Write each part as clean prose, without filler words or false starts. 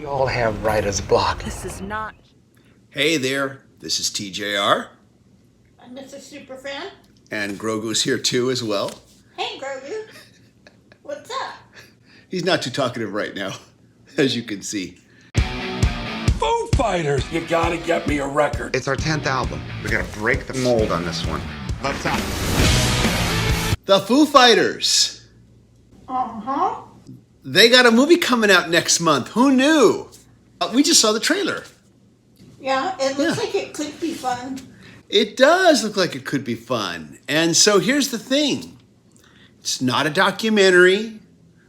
We all have writer's block. This is not. Hey there, this is TJR. I'm Mr. Superfan. And Grogu's here too as well. Hey, Grogu. What's up? He's not too talkative right now, as you can see. Foo Fighters! You gotta get me a record. It's our 10th album. We're gonna break the mold on this one. Let's up. The Foo Fighters. Uh-huh. They got a movie coming out next month. Who knew? We just saw the trailer. Yeah, it looks like it could be fun. It does look like it could be fun. And so here's the thing. It's not a documentary,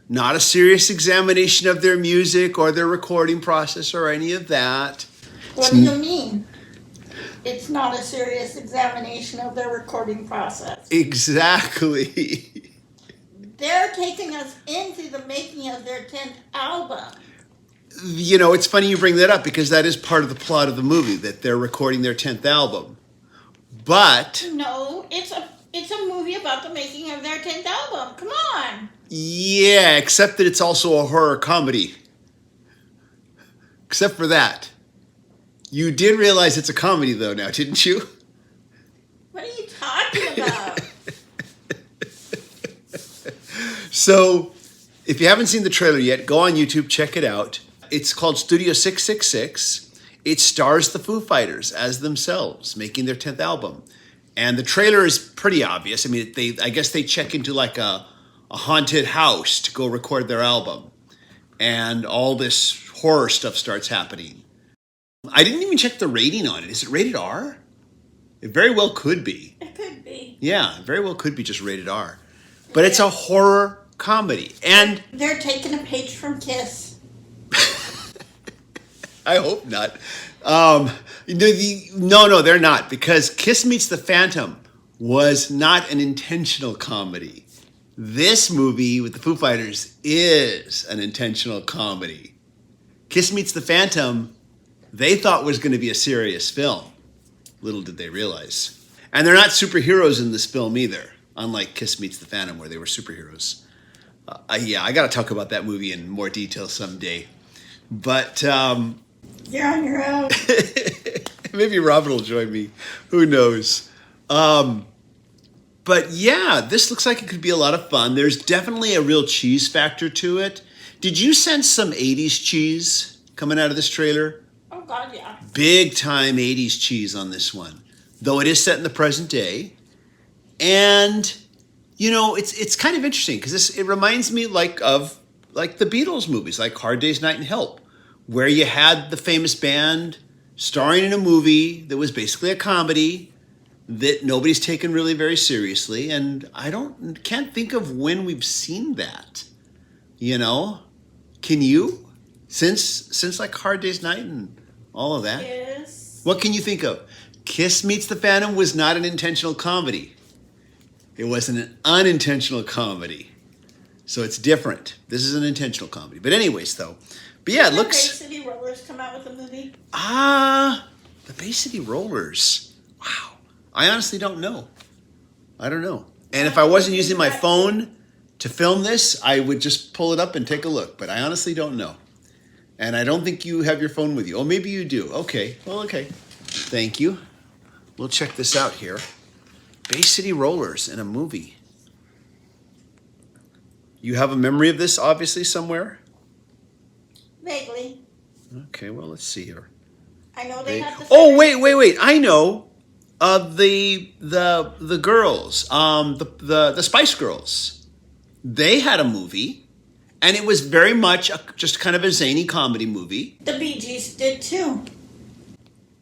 not a serious examination of their music or their recording process or any of that. What do you mean? It's not a serious examination of their recording process. Exactly. They're taking us into the making of their 10th album. You know, it's funny you bring that up because that is part of the plot of the movie, that they're recording their 10th album. But No, it's a movie about the making of their 10th album. Come on. yeah, except that it's also a horror comedy. Except for that. You did realize it's a comedy though now, didn't you? What are you talking about? So, if you haven't seen the trailer yet, go on YouTube, check it out. It's called Studio 666. It stars the Foo Fighters as themselves, making their 10th album. And the trailer is pretty obvious. I mean, I guess they check into like a haunted house to go record their album. And all this horror stuff starts happening. I didn't even check the rating on it. Is it rated R? It very well could be. It could be. Yeah, it very well could be just rated R. But it's a horror comedy. And They're taking a page from Kiss. I hope not. No, they're not. Because Kiss Meets the Phantom was not an intentional comedy. This movie with the Foo Fighters is an intentional comedy. Kiss Meets the Phantom, they thought was going to be a serious film. Little did they realize. And they're not superheroes in this film either, unlike Kiss Meets the Phantom where they were superheroes. I got to talk about that movie in more detail someday. But You're on your own. maybe Robin will join me. Who knows? But yeah, this looks like it could be a lot of fun. There's definitely a real cheese factor to it. Did you sense some 80s cheese coming out of this trailer? Oh, God, yeah. Big time 80s cheese on this one. Though it is set in the present day. And, you know, it's kind of interesting because it reminds me of the Beatles movies, like Hard Day's Night and Help, where you had the famous band starring in a movie that was basically a comedy that nobody's taken really very seriously. And I can't think of when we've seen that. You know? Can you? Since like Hard Day's Night and all of that? Yes. What can you think of? Kiss Meets the Phantom was not an intentional comedy. It was an unintentional comedy. So it's different. This is an intentional comedy. But anyways, though. But yeah, it Did looks... Bay City Rollers come out with a movie? The Bay City Rollers. Wow. I honestly don't know. I don't know. And if I wasn't using my phone to film this, I would just pull it up and take a look. But I honestly don't know. And I don't think you have your phone with you. Oh, maybe you do. Okay. Well, okay. Thank you. We'll check this out here. Bay City Rollers in a movie. You have a memory of this, obviously, somewhere? Vaguely. Okay, well, let's see here. I know they have the... Oh, wait. I know. The girls, the Spice Girls. They had a movie, and it was very much just kind of a zany comedy movie. The Bee Gees did too.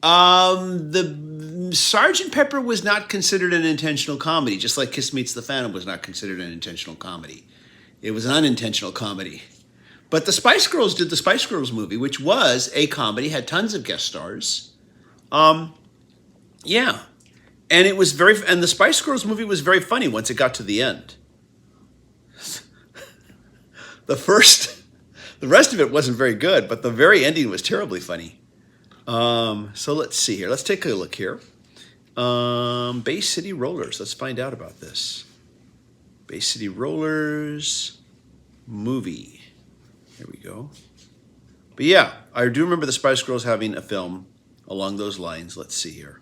The Sgt. Pepper was not considered an intentional comedy, just like Kiss Meets the Phantom was not considered an intentional comedy. It was an unintentional comedy. But the Spice Girls did the Spice Girls movie, which was a comedy, had tons of guest stars. Yeah. And and the Spice Girls movie was very funny once it got to the end. The rest of it wasn't very good, but the very ending was terribly funny. So let's see here. Let's take a look here. Bay City Rollers. Let's find out about this. Bay City Rollers movie. Here we go. But yeah, I do remember the Spice Girls having a film along those lines. Let's see here.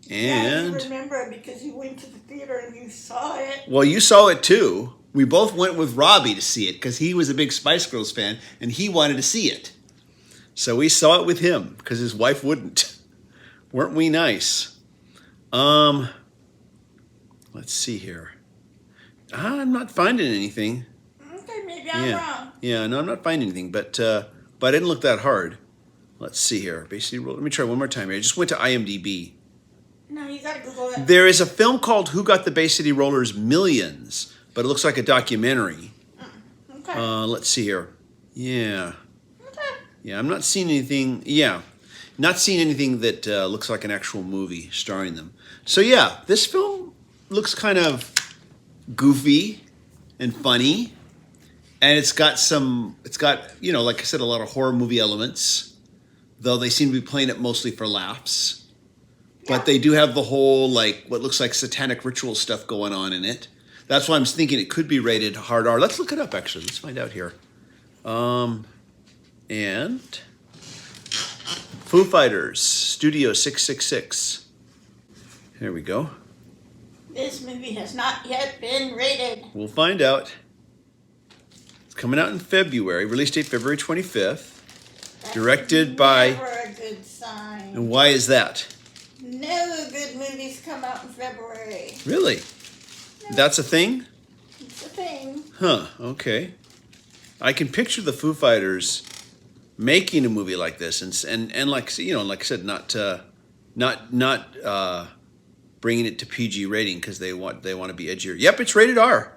Yeah, you And remember it because you went to the theater and you saw it. well, you saw it too. We both went with Robbie to see it because he was a big Spice Girls fan and he wanted to see it. So we saw it with him because his wife wouldn't. Weren't we nice? Let's see here. I'm not finding anything. Okay, maybe I'm wrong. Yeah, no, I'm not finding anything, but I didn't look that hard. Let's see here. Basically, let me try one more time here. I just went to IMDb. No, you gotta Google it. There is a film called Who Got the Bay City Rollers Millions, but it looks like a documentary. Okay. Let's see here. Yeah. Okay. Yeah, I'm not seeing anything. Yeah, not seeing anything that looks like an actual movie starring them. So yeah, this film looks kind of goofy and funny, and it's got you know, like I said, a lot of horror movie elements, though they seem to be playing it mostly for laughs. But they do have the whole, like, what looks like satanic ritual stuff going on in it. That's why I'm thinking it could be rated hard R. Let's look it up, actually. Let's find out here. And Foo Fighters, Studio 666. Here we go. This movie has not yet been rated. We'll find out. It's coming out in February. Release date February 25th. That's Directed by... never a good sign. And why is that? No good movies come out in February. Really? That's a thing? It's a thing. Huh, okay. I can picture the Foo Fighters making a movie like this and like, you know, like I said, not bringing it to PG rating because they want to be edgier. Yep, it's rated R.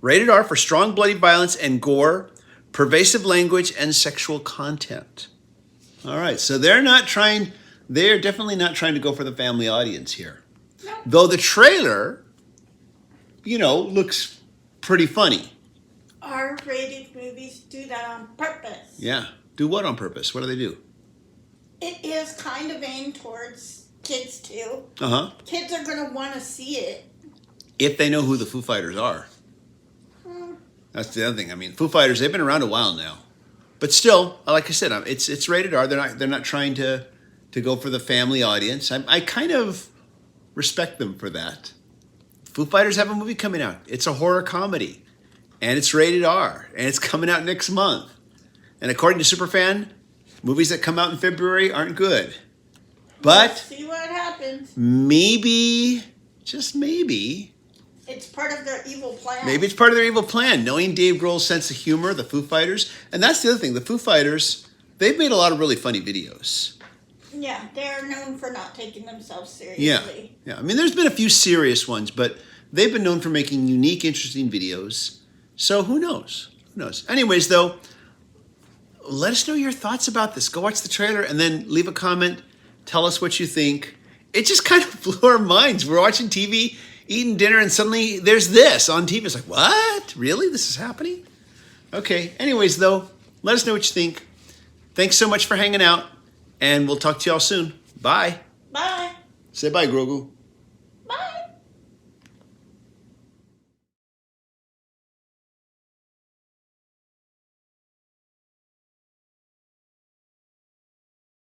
Rated R for strong bloody violence and gore, pervasive language, and sexual content. All right, so they're definitely not trying to go for the family audience here. No. Though the trailer, you know, looks pretty funny. R-rated movies do that on purpose. Yeah. Do what on purpose? What do they do? It is kind of aimed towards kids too. Uh-huh. Kids are going to want to see it. If they know who the Foo Fighters are. That's the other thing. I mean, Foo Fighters, they've been around a while now. But still, like I said, it's rated R. They're not trying to go for the family audience. I kind of respect them for that. Foo Fighters have a movie coming out. It's a horror comedy. And it's rated R. And it's coming out next month. And according to Superfan, movies that come out in February aren't good. But Let's see what happens. maybe, just maybe, It's part of their evil plan. maybe it's part of their evil plan, knowing Dave Grohl's sense of humor, the Foo Fighters. And that's the other thing. The Foo Fighters, they've made a lot of really funny videos. Yeah, they're known for not taking themselves Yeah. seriously. Yeah. I mean, there's been a few serious ones, but they've been known for making unique, interesting videos. So who knows? Who knows? Anyways, though, let us know your thoughts about this. Go watch the trailer and then leave a comment. Tell us what you think. It just kind of blew our minds. We're watching TV, eating dinner, and suddenly there's this on TV. It's like, what? Really? This is happening? Okay. Anyways, though, let us know what you think. Thanks so much for hanging out, and we'll talk to y'all soon. Bye. Bye. Say bye, Grogu.